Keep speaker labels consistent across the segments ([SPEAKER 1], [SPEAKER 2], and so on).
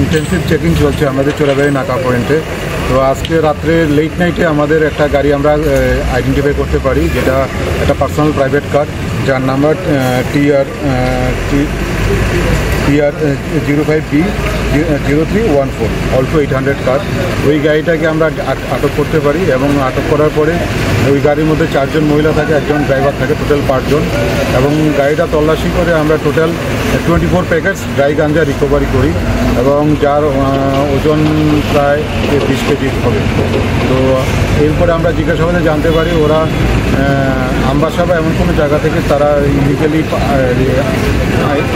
[SPEAKER 1] Intensive checking চলছে আমাদের চোরাবাড়ি নাকা পয়েন্টে। তো আজকে রাত্রে লেট নাইটে আমাদের একটা গাড়ি আমরা আইডেন্টিফাই করতে পারি, যেটা একটা পার্সোনাল প্রাইভেট কার, যার নাম্বার TR 05B0314 অল্টো 800 কার। ওই গাড়িটাকে আমরা আটক করতে পারি এবং আটক করার পরে ওই গাড়ির মধ্যে 4 জন মহিলা থাকে, একজন ড্রাইভার থাকে, টোটাল 5 জন। এবং গাড়িটা তল্লাশি করে আমরা টোটাল 24 প্যাকেটস ড্রাই গাঞ্জা রিকভারি করি এবং যার ওজন প্রায় 20 কেজি হবে। তো এরপরে আমরা জিজ্ঞাসাবাদে জানতে পারি ওরা আমবাসা বা এমন কোনো জায়গা থেকে তারা ইলিগালি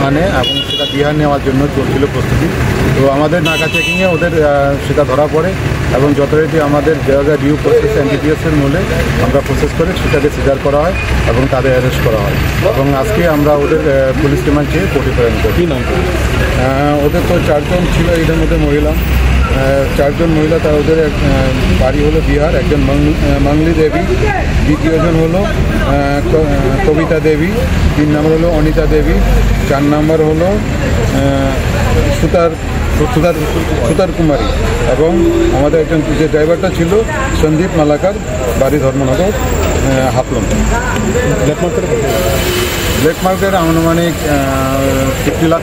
[SPEAKER 1] আনে এবং সেটা বিহার নেওয়ার জন্য চলছিল প্রস্তুতি। তো আমাদের নাকা চেকিংয়ে ওদের সেটা ধরা পড়ে এবং যথারীতি আমাদের জায়গা ডিউ প্রসেস NDPS-এর মূলে আমরা প্রসেস করে সেটাকে সিজার করা হয় এবং তাদের অ্যারেস্ট করা হয়। এবং আজকে আমরা ওদের পুলিশ রিমান্ড চেয়ে কোর্টে প্রেরণ করি। ওদের তো 4 জন ছিল, এদের মধ্যে মহিলা 4 জন মহিলা। তা ওদের বাড়ি হলো বিহার, একজন মাংলি দেবী, দ্বিতীয়জন হলো কবিতা দেবী, 3 নম্বর হলো অনিতা দেবী, 4 নম্বর হলো সুতার কুমারী এবং আমাদের একজন যে ড্রাইভারটা ছিল সন্দীপ মালাকার, বাড়ি ধর্মনগর হাফলং। ব্ল্যাক মার্কেট আনুমানিক 50 লাখ।